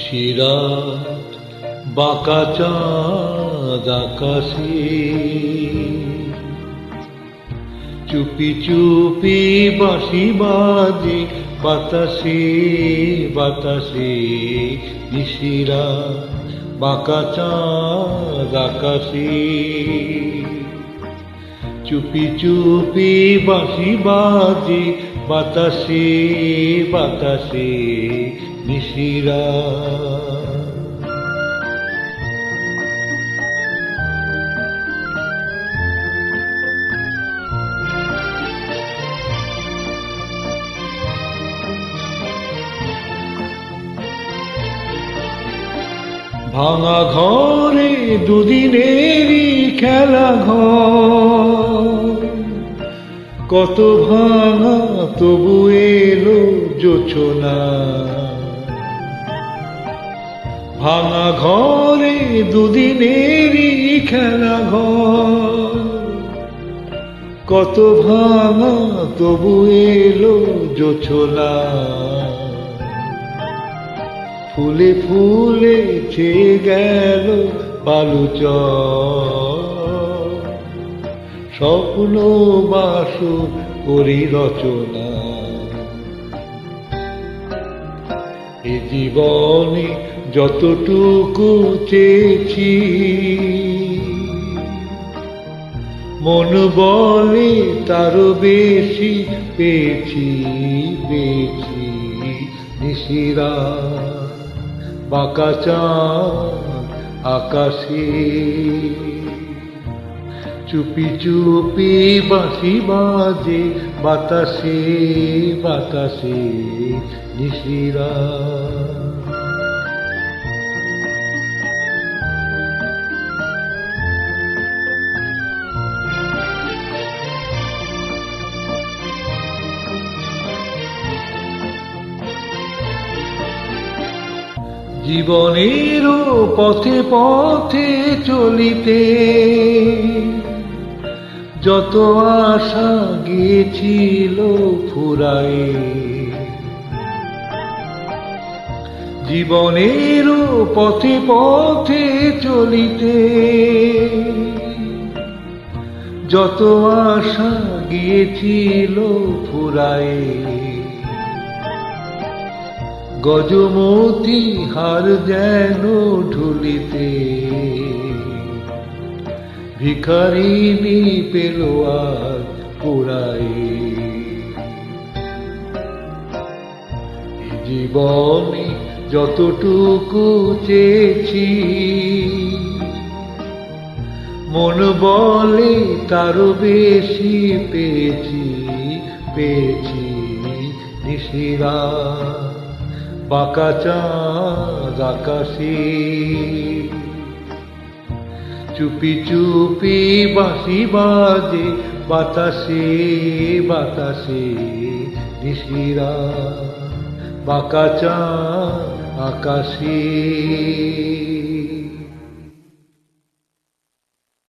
নিশিরাত বাঁকা চাঁদ আকাশে, চুপি চুপি বাঁশি বাজে বাতাসে বাতাসে। নিশিরাত বাঁকা চাঁদ আকাশে, চুপি চুপি বাঁশি বাজে বাতাসে বাতাসে। নিশিরাত ভাঙা ঘরে দুদিনেরই খেলা ঘর, কত ভাঙা তবু এলো জোছনা। ভাঙা ঘরে দুদিনেরই খেলা ঘর, কত ভাঙা তবু এলো জোছনা। ফুলে ফুলে ছেয়ে গেল বালুচর, স্বপ্ন বাসর করি রচনা। এ জীবনে যতটুকু চেয়েছি, মন বলে তারও বেশি পেয়েছি পেয়েছি। নিশিরাত বাঁকা চাঁদ আকাশে, চুপি চুপি বাঁশি বাজে বাতাসে বাতাসে। নিশিরাত জীবনেরও পথে পথে চলিতে, যত আশা গিয়েছিল ফুরায়ে। জীবনেরও পথে পথে চলিতে, যত আশা গিয়েছিল ফুরায়ে। গজমতি হার যেন ঢুলিতে, ভিখারিনী পেল আজ পোড়ায়ে। জীবনে যতটুকু চেয়েছি, মন বলে তারও বেশি পেয়েছি পেয়েছি। নিশিরাত বাঁকা চাঁদ আকাশে, চুপি চুপি বাঁশি বাজে বাতাসে বাতাসে। নিশিরাত বাঁকা চাঁদ আকাশে।